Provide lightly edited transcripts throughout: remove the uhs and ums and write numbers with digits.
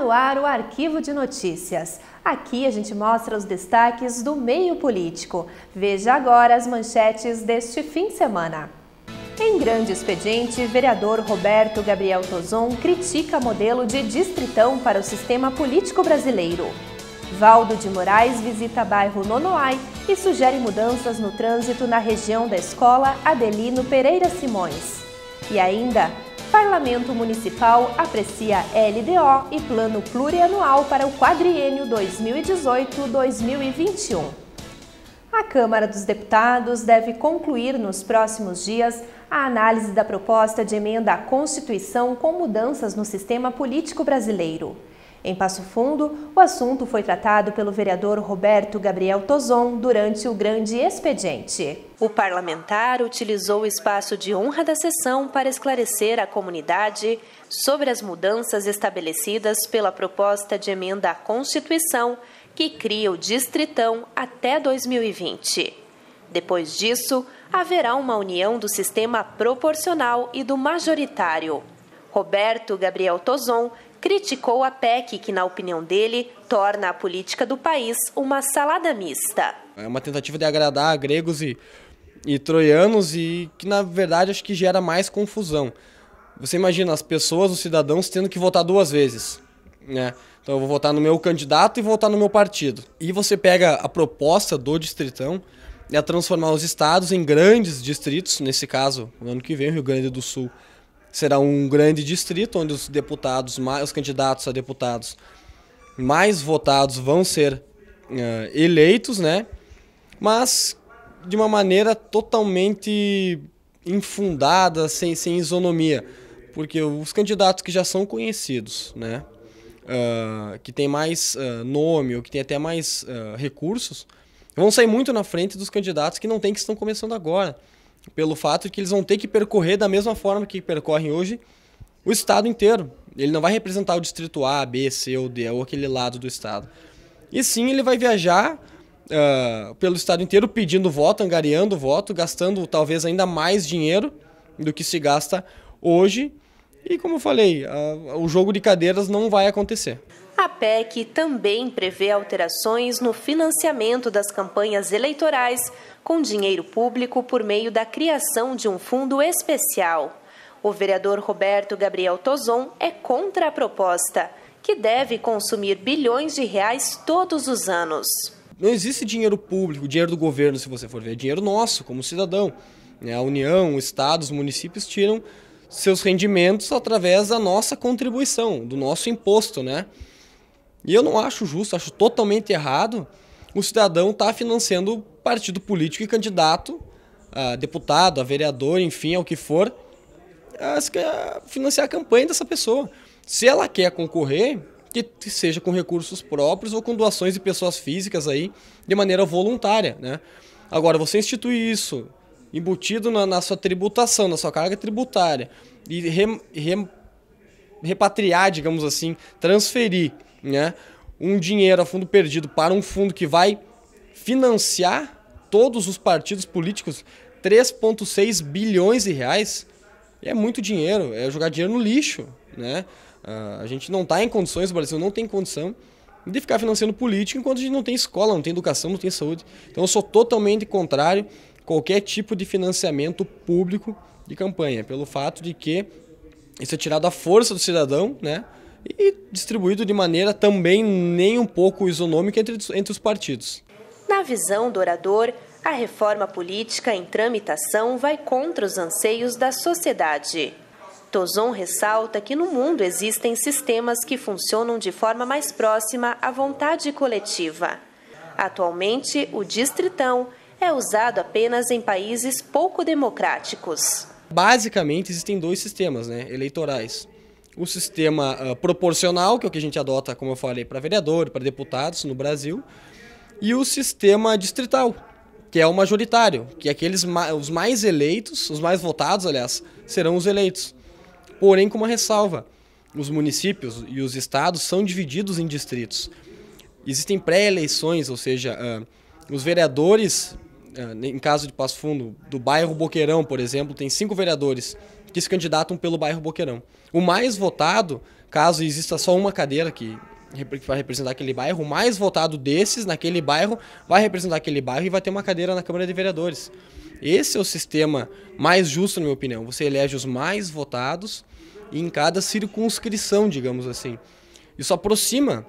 no ar o Arquivo de Notícias. Aqui a gente mostra os destaques do meio político. Veja agora as manchetes deste fim de semana. Em grande expediente, vereador Roberto Gabriel Tozon critica modelo de distritão para o sistema político brasileiro. Valdo de Moraes visita bairro Nonoai e sugere mudanças no trânsito na região da escola Adelino Pereira Simões. E ainda, Parlamento Municipal aprecia LDO e Plano Plurianual para o quadriênio 2018-2021. A Câmara dos Deputados deve concluir nos próximos dias a análise da proposta de emenda à Constituição com mudanças no sistema político brasileiro. Em Passo Fundo, o assunto foi tratado pelo vereador Roberto Gabriel Tozon durante o grande expediente. O parlamentar utilizou o espaço de honra da sessão para esclarecer à comunidade sobre as mudanças estabelecidas pela proposta de emenda à Constituição que cria o distritão até 2020. Depois disso, haverá uma união do sistema proporcional e do majoritário. Roberto Gabriel Tozon criticou a PEC que, na opinião dele, torna a política do país uma salada mista. É uma tentativa de agradar gregos e troianos e que, na verdade, acho que gera mais confusão. Você imagina as pessoas, os cidadãos, tendo que votar duas vezes, né? Então eu vou votar no meu candidato e vou votar no meu partido. E você pega a proposta do distritão, é transformar os estados em grandes distritos, nesse caso, no ano que vem, o Rio Grande do Sul será um grande distrito, onde os deputados, os candidatos a deputados mais votados vão ser eleitos, né? Mas de uma maneira totalmente infundada, sem isonomia, porque os candidatos que já são conhecidos, né? Que tem mais nome ou que tem até mais recursos, vão sair muito na frente dos candidatos que estão começando agora, pelo fato de que eles vão ter que percorrer da mesma forma que percorrem hoje o estado inteiro. Ele não vai representar o distrito A, B, C ou D, ou aquele lado do estado. E sim, ele vai viajar pelo estado inteiro pedindo voto, angariando voto, gastando talvez ainda mais dinheiro do que se gasta hoje. E como eu falei, o jogo de cadeiras não vai acontecer. A PEC também prevê alterações no financiamento das campanhas eleitorais com dinheiro público por meio da criação de um fundo especial. O vereador Roberto Gabriel Tozon é contra a proposta, que deve consumir bilhões de reais todos os anos. Não existe dinheiro público, dinheiro do governo, se você for ver, é dinheiro nosso, como cidadão. A União, o Estado, os municípios tiram seus rendimentos através da nossa contribuição, do nosso imposto, né? E eu não acho justo, acho totalmente errado o cidadão estar financiando partido político e candidato a deputado, a vereador, enfim, ao que for, financiar a campanha dessa pessoa. Se ela quer concorrer, que seja com recursos próprios ou com doações de pessoas físicas aí, de maneira voluntária, né? Agora, você instituir isso embutido na sua tributação, na sua carga tributária, e repatriar, digamos assim, transferir, né, um dinheiro a fundo perdido para um fundo que vai financiar todos os partidos políticos, 3,6 bilhões de reais, é muito dinheiro, é jogar dinheiro no lixo, né? A gente não está em condições, o Brasil não tem condição de ficar financiando político enquanto a gente não tem escola, não tem educação, não tem saúde. Então eu sou totalmente contrário a qualquer tipo de financiamento público de campanha, pelo fato de que isso é tirado à força do cidadão, né? E distribuído de maneira também nem um pouco isonômica entre os partidos. Na visão do orador, a reforma política em tramitação vai contra os anseios da sociedade. Tozon ressalta que no mundo existem sistemas que funcionam de forma mais próxima à vontade coletiva. Atualmente, o distritão é usado apenas em países pouco democráticos. Basicamente, existem dois sistemas, né, eleitorais. O sistema proporcional, que é o que a gente adota, como eu falei, para vereador, para deputados no Brasil, e o sistema distrital, que é o majoritário, que é os mais eleitos, os mais votados, aliás, serão os eleitos. Porém, com uma ressalva, os municípios e os estados são divididos em distritos. Existem pré-eleições, ou seja, os vereadores, em caso de Passo Fundo, do bairro Boqueirão, por exemplo, tem 5 vereadores que se candidatam pelo bairro Boqueirão. O mais votado caso exista só uma cadeira que vai representar aquele bairro, o mais votado desses naquele bairro vai representar aquele bairro e vai ter uma cadeira na Câmara de Vereadores. Esse é o sistema mais justo, na minha opinião. Você elege os mais votados em cada circunscrição, digamos assim. Isso aproxima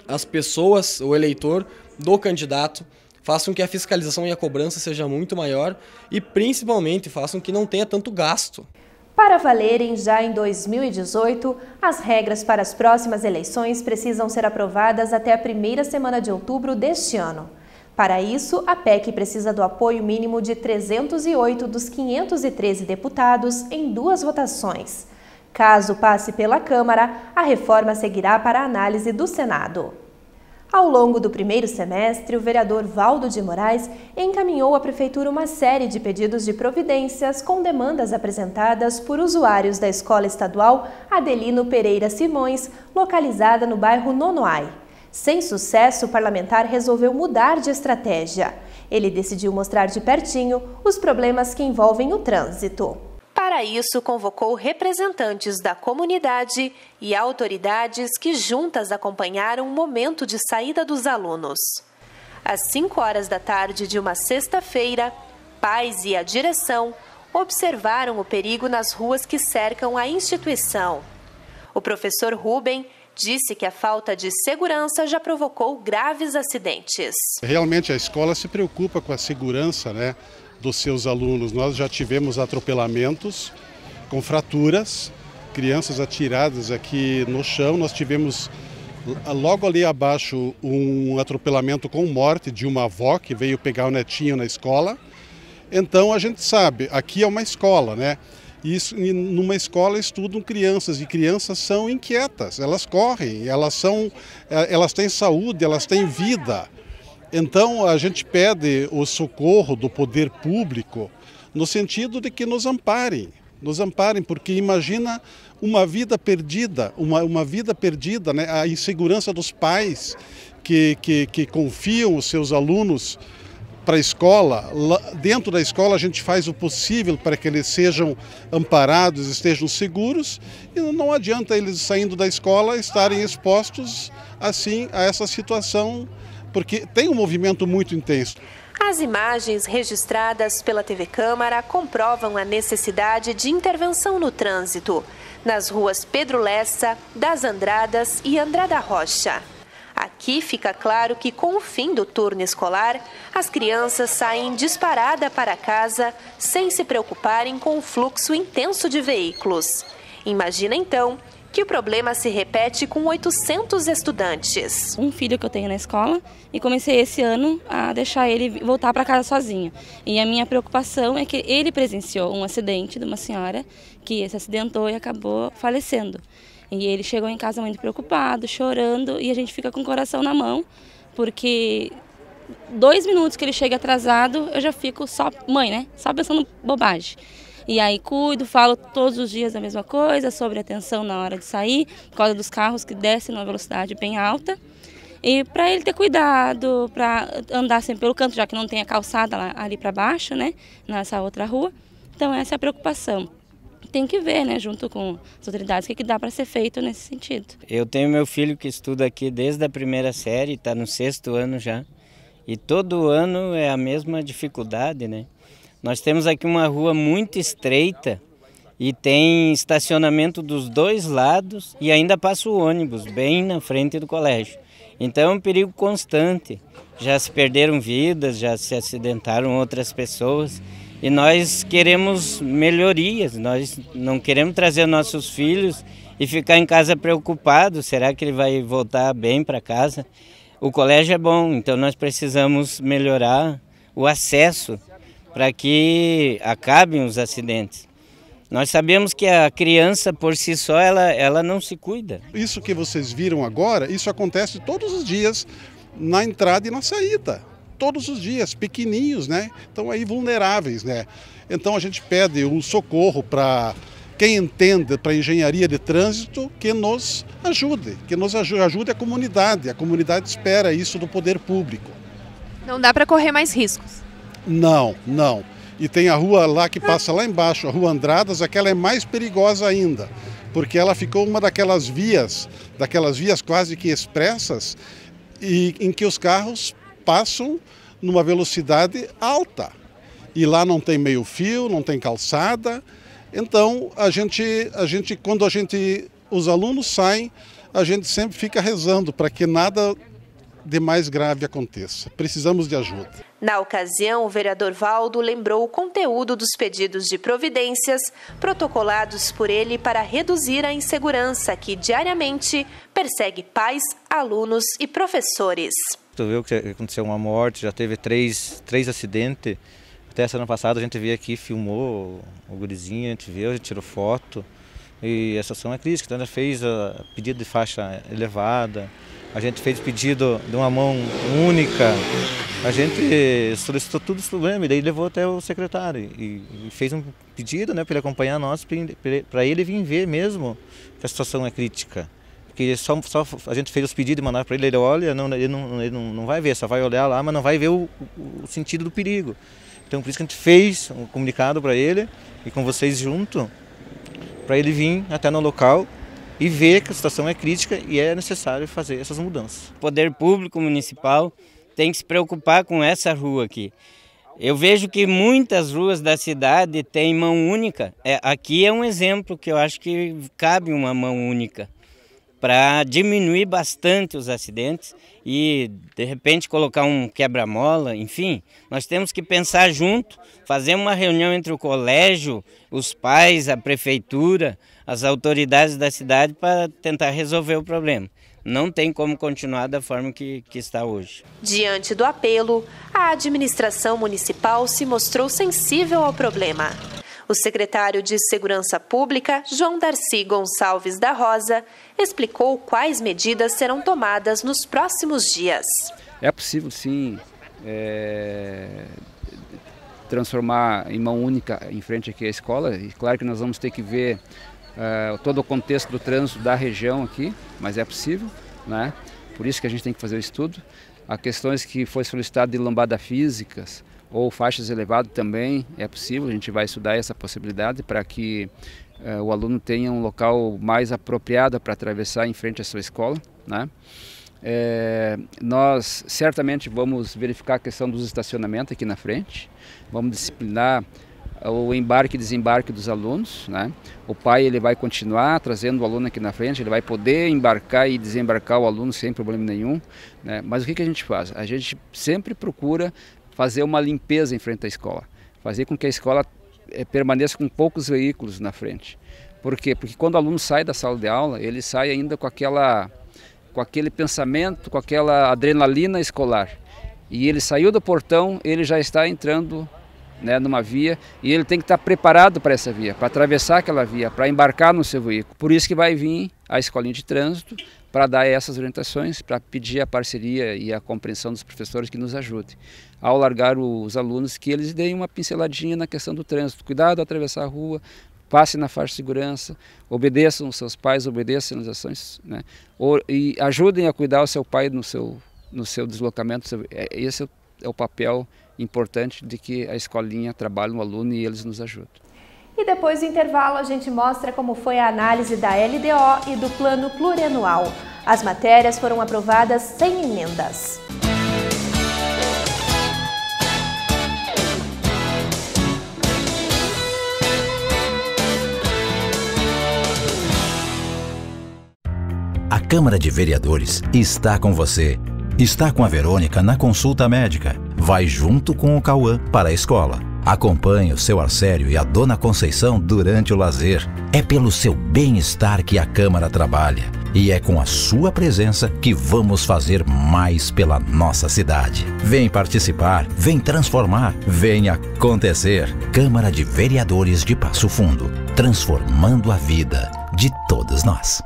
as pessoas, o eleitor, do candidato, façam que a fiscalização e a cobrança seja muito maior e, principalmente, façam que não tenha tanto gasto. Para valerem já em 2018, as regras para as próximas eleições precisam ser aprovadas até a primeira semana de outubro deste ano. Para isso, a PEC precisa do apoio mínimo de 308 dos 513 deputados em 2 votações. Caso passe pela Câmara, a reforma seguirá para a análise do Senado. Ao longo do primeiro semestre, o vereador Valdo de Moraes encaminhou à Prefeitura uma série de pedidos de providências com demandas apresentadas por usuários da Escola Estadual Adelino Pereira Simões, localizada no bairro Nonoai. Sem sucesso, o parlamentar resolveu mudar de estratégia. Ele decidiu mostrar de pertinho os problemas que envolvem o trânsito. Para isso, convocou representantes da comunidade e autoridades que juntas acompanharam o momento de saída dos alunos. Às 5 horas da tarde de uma sexta-feira, pais e a direção observaram o perigo nas ruas que cercam a instituição. O professor Rubem disse que a falta de segurança já provocou graves acidentes. Realmente a escola se preocupa com a segurança, dos seus alunos. Nós já tivemos atropelamentos com fraturas, crianças atiradas aqui no chão. Nós tivemos logo ali abaixo um atropelamento com morte de uma avó que veio pegar o netinho na escola. Então a gente sabe, aqui é uma escola, E numa escola estudam crianças e crianças são inquietas, elas correm, elas têm saúde, elas têm vida. Então a gente pede o socorro do poder público no sentido de que nos amparem, porque imagina uma vida perdida, uma vida perdida, a insegurança dos pais que confiam os seus alunos para a escola. Dentro da escola a gente faz o possível para que eles sejam amparados, estejam seguros, e não adianta eles saindo da escola estarem expostos assim a essa situação, porque tem um movimento muito intenso. As imagens registradas pela TV Câmara comprovam a necessidade de intervenção no trânsito, nas ruas Pedro Lessa, das Andradas e Andrada Rocha. Aqui fica claro que, com o fim do turno escolar, as crianças saem disparada para casa sem se preocuparem com o fluxo intenso de veículos. Imagina, então, que o problema se repete com 800 estudantes. Um filho que eu tenho na escola e comecei esse ano a deixar ele voltar para casa sozinho. E a minha preocupação é que ele presenciou um acidente de uma senhora que se acidentou e acabou falecendo. E ele chegou em casa muito preocupado, chorando, e a gente fica com o coração na mão, porque 2 minutos que ele chega atrasado, eu já fico só pensando bobagem. E aí cuido, falo todos os dias a mesma coisa, sobre atenção na hora de sair, por causa dos carros que descem numa velocidade bem alta. E para ele ter cuidado, para andar sempre pelo canto, já que não tem a calçada ali para baixo, nessa outra rua. Então essa é a preocupação. Tem que ver, junto com as autoridades, o que dá para ser feito nesse sentido. Eu tenho meu filho que estuda aqui desde a primeira série, está no 6º ano já. E todo ano é a mesma dificuldade, Nós temos aqui uma rua muito estreita e tem estacionamento dos 2 lados e ainda passa o ônibus bem na frente do colégio. Então é um perigo constante. Já se perderam vidas, já se acidentaram outras pessoas. E nós queremos melhorias, nós não queremos trazer nossos filhos e ficar em casa preocupado, será que ele vai voltar bem para casa? O colégio é bom, então nós precisamos melhorar o acesso para que acabem os acidentes. Nós sabemos que a criança por si só, ela não se cuida. Isso que vocês viram agora, isso acontece todos os dias na entrada e na saída. Todos os dias, pequenininhos, Então aí vulneráveis, Então a gente pede um socorro para quem entende para engenharia de trânsito que nos ajude a comunidade. A comunidade espera isso do poder público. Não dá para correr mais riscos? Não. E tem a rua lá que passa lá embaixo, a Rua Andradas, aquela é mais perigosa ainda, porque ela ficou uma daquelas vias quase que expressas, e em que os carros passam numa velocidade alta. E lá não tem meio fio, não tem calçada. Então, quando os alunos saem, a gente sempre fica rezando para que nada de mais grave aconteça. Precisamos de ajuda. Na ocasião, o vereador Valdo lembrou o conteúdo dos pedidos de providências protocolados por ele para reduzir a insegurança que diariamente persegue pais, alunos e professores. Tu viu que aconteceu uma morte, já teve três acidentes. Até semana passada a gente veio aqui, filmou o gurizinho, a gente tirou foto. E a situação é crítica, então a gente fez pedido de faixa elevada, a gente fez pedido de uma mão única, a gente solicitou tudo esse problema e daí levou até o secretário e fez um pedido, né, para ele acompanhar nós, para ele vir ver mesmo que a situação é crítica. Porque só a gente fez os pedidos e mandar para ele olha, ele não vai ver, só vai olhar lá, mas não vai ver o sentido do perigo. Então por isso que a gente fez um comunicado para ele e com vocês junto, para ele vir até no local e ver que a situação é crítica e é necessário fazer essas mudanças. O poder público municipal tem que se preocupar com essa rua aqui. Eu vejo que muitas ruas da cidade têm mão única. Aqui é um exemplo que eu acho que cabe uma mão única para diminuir bastante os acidentes e, de repente, colocar um quebra-mola, enfim. Nós temos que pensar junto, fazer uma reunião entre o colégio, os pais, a prefeitura, as autoridades da cidade para tentar resolver o problema. Não tem como continuar da forma que está hoje. Diante do apelo, a administração municipal se mostrou sensível ao problema. O secretário de Segurança Pública, João Darcy Gonçalves da Rosa, explicou quais medidas serão tomadas nos próximos dias. É possível, sim, transformar em mão única em frente aqui à escola. E claro que nós vamos ter que ver todo o contexto do trânsito da região aqui, mas é possível, né? Por isso que a gente tem que fazer o estudo. Há questões que foi solicitado de lombada físicas ou faixas elevadas também é possível, a gente vai estudar essa possibilidade para que o aluno tenha um local mais apropriado para atravessar em frente à sua escola, né? Nós certamente vamos verificar a questão dos estacionamentos aqui na frente, vamos disciplinar o embarque e desembarque dos alunos, né? O pai ele vai continuar trazendo o aluno aqui na frente, ele vai poder embarcar e desembarcar o aluno sem problema nenhum, né? Mas o que a gente faz? A gente sempre procura fazer uma limpeza em frente à escola, fazer com que a escola permaneça com poucos veículos na frente. Por quê? Porque quando o aluno sai da sala de aula, ele sai ainda com aquele pensamento, com aquela adrenalina escolar. E ele saiu do portão, ele já está entrando, né, numa via, e ele tem que estar preparado para essa via, para atravessar aquela via, para embarcar no seu veículo. Por isso que vai vir a escolinha de trânsito para dar essas orientações, para pedir a parceria e a compreensão dos professores que nos ajudem. Ao largar os alunos, que eles deem uma pinceladinha na questão do trânsito. Cuidado ao atravessar a rua, passe na faixa de segurança, obedeçam os seus pais, obedeçam as ações, né? E ajudem a cuidar o seu pai no seu deslocamento. Esse é o papel importante de que a escolinha trabalhe no aluno e eles nos ajudam. E depois do intervalo a gente mostra como foi a análise da LDO e do plano plurianual. As matérias foram aprovadas sem emendas. A Câmara de Vereadores está com você. Está com a Verônica na consulta médica. Vai junto com o Cauã para a escola. Acompanhe o seu Arcério e a Dona Conceição durante o lazer. É pelo seu bem-estar que a Câmara trabalha. E é com a sua presença que vamos fazer mais pela nossa cidade. Vem participar, vem transformar, vem acontecer. Câmara de Vereadores de Passo Fundo. Transformando a vida de todos nós.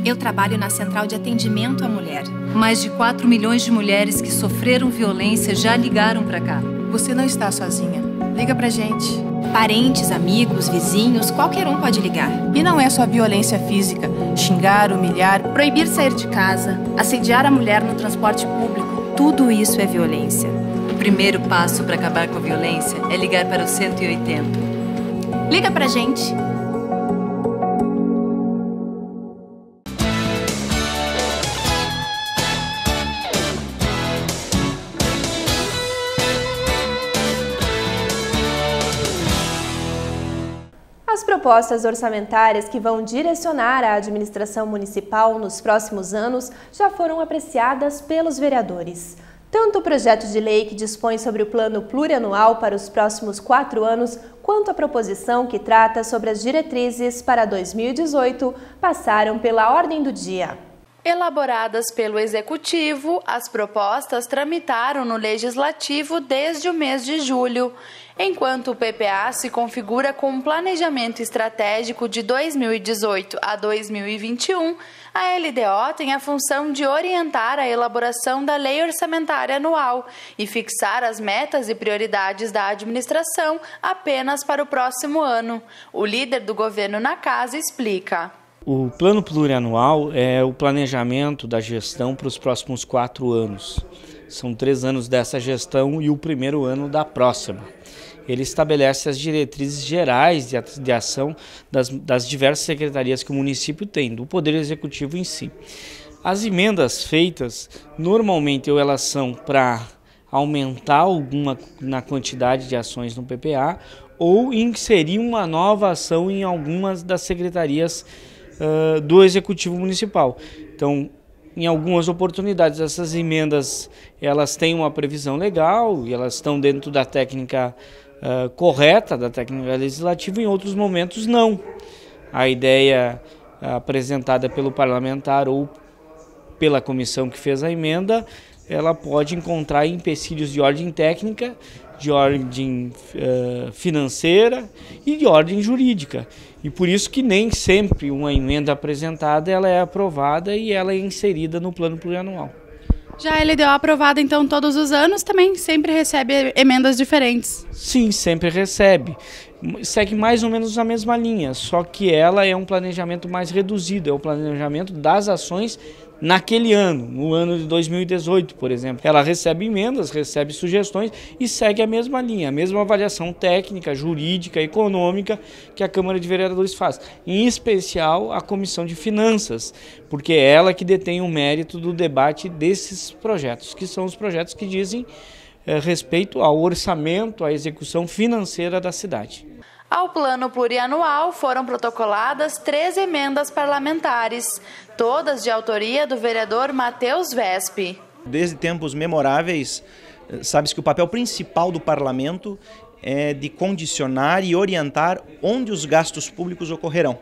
Eu trabalho na Central de Atendimento à Mulher. Mais de 4 milhões de mulheres que sofreram violência já ligaram para cá. Você não está sozinha. Liga pra gente. Parentes, amigos, vizinhos, qualquer um pode ligar. E não é só violência física, xingar, humilhar, proibir sair de casa, assediar a mulher no transporte público. Tudo isso é violência. O primeiro passo para acabar com a violência é ligar para o 180. Liga pra gente. propostas orçamentárias que vão direcionar a administração municipal nos próximos anos já foram apreciadas pelos vereadores. Tanto o projeto de lei que dispõe sobre o plano plurianual para os próximos 4 anos, quanto a proposição que trata sobre as diretrizes para 2018, passaram pela ordem do dia. Elaboradas pelo Executivo, as propostas tramitaram no Legislativo desde o mês de julho. Enquanto o PPA se configura com um planejamento estratégico de 2018 a 2021, a LDO tem a função de orientar a elaboração da Lei Orçamentária Anual e fixar as metas e prioridades da administração apenas para o próximo ano. O líder do governo na casa explica. O plano plurianual é o planejamento da gestão para os próximos 4 anos. São 3 anos dessa gestão e o primeiro ano da próxima. Ele estabelece as diretrizes gerais de ação das diversas secretarias que o município tem, do Poder Executivo em si. As emendas feitas, normalmente elas são para aumentar alguma na quantidade de ações no PPA ou inserir uma nova ação em algumas das secretarias do Executivo Municipal. Então, em algumas oportunidades, essas emendas elas têm uma previsão legal e elas estão dentro da técnica correta, da técnica legislativa, em outros momentos não. A ideia apresentada pelo parlamentar ou pela comissão que fez a emenda, ela pode encontrar empecilhos de ordem técnica, de ordem financeira e de ordem jurídica. E por isso que nem sempre uma emenda apresentada ela é aprovada e ela é inserida no plano plurianual. Já a LDO aprovada então todos os anos também sempre recebe emendas diferentes? Sim, sempre recebe. Segue mais ou menos a mesma linha, só que ela é um planejamento mais reduzido, é o planejamento das ações naquele ano, no ano de 2018, por exemplo. Ela recebe emendas, recebe sugestões e segue a mesma linha, a mesma avaliação técnica, jurídica, econômica que a Câmara de Vereadores faz. Em especial a Comissão de Finanças, porque é ela que detém o mérito do debate desses projetos, que são os projetos que dizem respeito ao orçamento, à execução financeira da cidade. Ao plano plurianual foram protocoladas 3 emendas parlamentares, todas de autoria do vereador Matheus Vesp. Desde tempos memoráveis, sabe-se que o papel principal do parlamento é de condicionar e orientar onde os gastos públicos ocorrerão.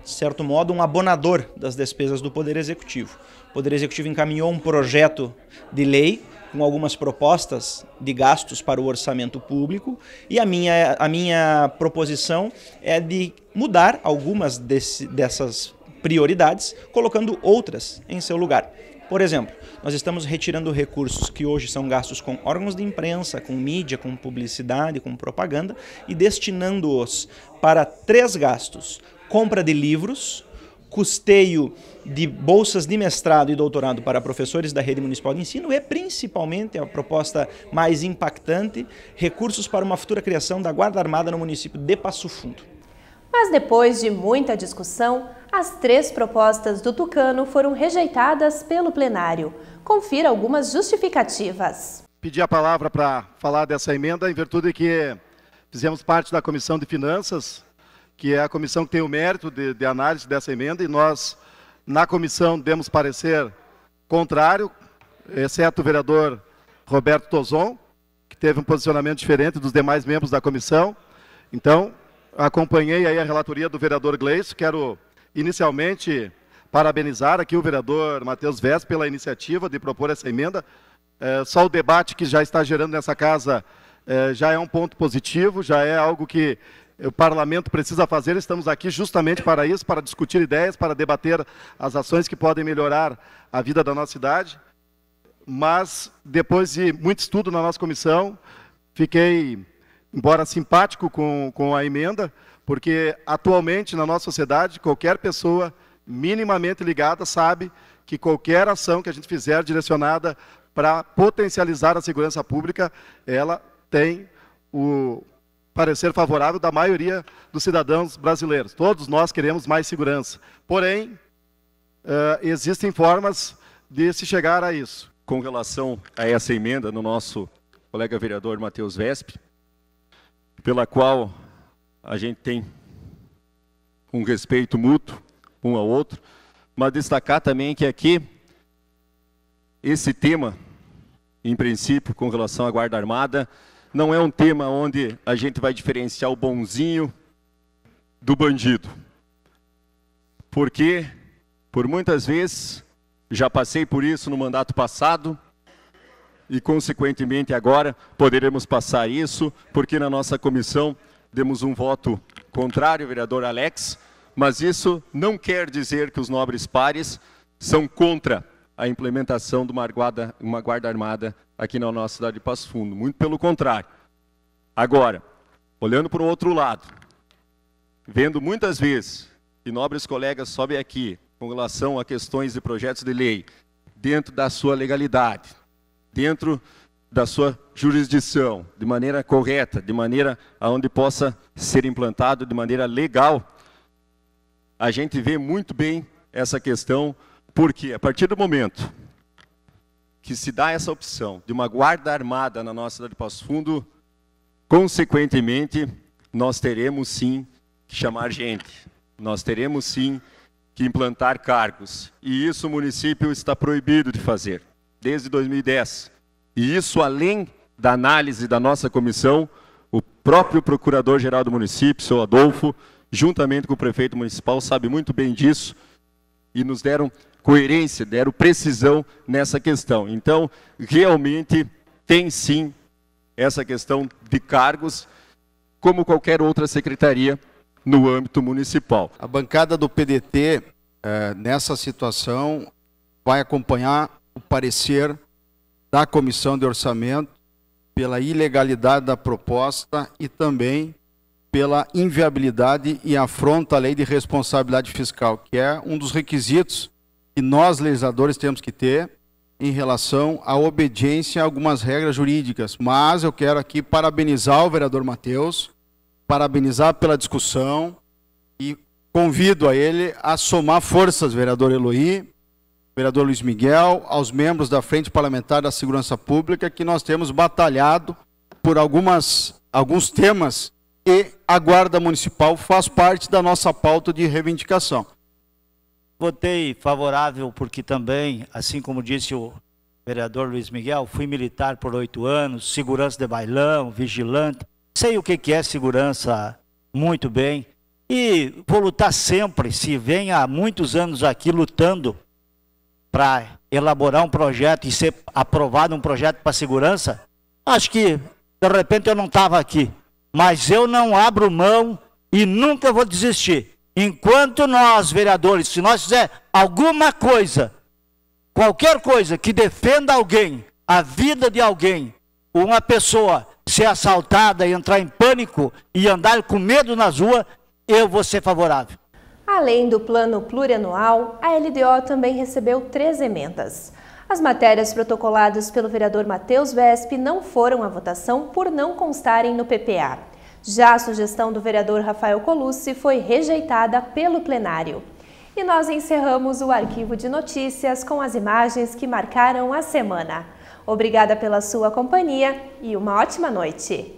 De certo modo, um abonador das despesas do Poder Executivo. O Poder Executivo encaminhou um projeto de lei com algumas propostas de gastos para o orçamento público e a minha proposição é de mudar algumas dessas prioridades, colocando outras em seu lugar. Por exemplo, nós estamos retirando recursos que hoje são gastos com órgãos de imprensa, com mídia, com publicidade, com propaganda e destinando-os para 3 gastos: compra de livros, custeio de bolsas de mestrado e doutorado para professores da rede municipal de ensino e, principalmente, a proposta mais impactante, recursos para uma futura criação da Guarda Armada no município de Passo Fundo. Mas depois de muita discussão, as 3 propostas do Tucano foram rejeitadas pelo plenário. Confira algumas justificativas. Pedi a palavra para falar dessa emenda em virtude de que fizemos parte da Comissão de Finanças, que é a comissão que tem o mérito de análise dessa emenda, e nós, na comissão, demos parecer contrário, exceto o vereador Roberto Tozon, que teve um posicionamento diferente dos demais membros da comissão. Então, acompanhei aí a relatoria do vereador Gleison. Quero, inicialmente, parabenizar aqui o vereador Matheus Vesp pela iniciativa de propor essa emenda. Só o debate que já está gerando nessa casa já é um ponto positivo, já é algo que o parlamento precisa fazer. Estamos aqui justamente para isso, para discutir ideias, para debater as ações que podem melhorar a vida da nossa cidade. Mas, depois de muito estudo na nossa comissão, fiquei, embora simpático com a emenda, porque atualmente na nossa sociedade, qualquer pessoa minimamente ligada sabe que qualquer ação que a gente fizer direcionada para potencializar a segurança pública, ela tem o parecer favorável da maioria dos cidadãos brasileiros. Todos nós queremos mais segurança. Porém, existem formas de se chegar a isso. Com relação a essa emenda no nosso colega vereador Matheus Vesp, pela qual a gente tem um respeito mútuo um ao outro, mas destacar também que aqui, esse tema, em princípio, com relação à Guarda Armada, não é um tema onde a gente vai diferenciar o bonzinho do bandido. Porque, por muitas vezes, já passei por isso no mandato passado, e, consequentemente, agora poderemos passar isso, porque na nossa comissão demos um voto contrário, vereador Alex, mas isso não quer dizer que os nobres pares são contra a implementação de uma guarda armada aqui na nossa cidade de Passo Fundo, muito pelo contrário. Agora, olhando para o outro lado, vendo muitas vezes que nobres colegas sobem aqui com relação a questões de projetos de lei, dentro da sua legalidade, dentro da sua jurisdição, de maneira correta, de maneira aonde possa ser implantado de maneira legal, a gente vê muito bem essa questão, porque a partir do momento que se dá essa opção de uma guarda armada na nossa cidade de Passo Fundo, consequentemente, nós teremos sim que chamar gente, nós teremos sim que implantar cargos, e isso o município está proibido de fazer, desde 2010. E isso, além da análise da nossa comissão, o próprio procurador-geral do município, seu Adolfo, juntamente com o prefeito municipal, sabe muito bem disso, e nos deram coerência, deram precisão nessa questão. Então, realmente, tem sim essa questão de cargos, como qualquer outra secretaria no âmbito municipal. A bancada do PDT, nessa situação, vai acompanhar o parecer da Comissão de Orçamento pela ilegalidade da proposta e também pela inviabilidade e afronta à lei de responsabilidade fiscal, que é um dos requisitos que nós, legisladores, temos que ter em relação à obediência a algumas regras jurídicas. Mas eu quero aqui parabenizar o vereador Matheus, parabenizar pela discussão e convido a ele a somar forças, vereador Eloy, vereador Luiz Miguel, aos membros da Frente Parlamentar da Segurança Pública, que nós temos batalhado por alguns temas e a Guarda Municipal faz parte da nossa pauta de reivindicação. Votei favorável porque também, assim como disse o vereador Luiz Miguel, fui militar por 8 anos, segurança de bailão, vigilante, sei o que é segurança muito bem e vou lutar sempre, se vem há muitos anos aqui lutando para elaborar um projeto e ser aprovado um projeto para segurança, acho que de repente eu não estava aqui, mas eu não abro mão e nunca vou desistir. Enquanto nós, vereadores, se nós fizer alguma coisa, qualquer coisa que defenda alguém, a vida de alguém, uma pessoa ser assaltada, entrar em pânico e andar com medo nas ruas, eu vou ser favorável. Além do plano plurianual, a LDO também recebeu 3 emendas. As matérias protocoladas pelo vereador Matheus Vesp não foram à votação por não constarem no PPA. Já a sugestão do vereador Rafael Colucci foi rejeitada pelo plenário. E nós encerramos o arquivo de notícias com as imagens que marcaram a semana. Obrigada pela sua companhia e uma ótima noite.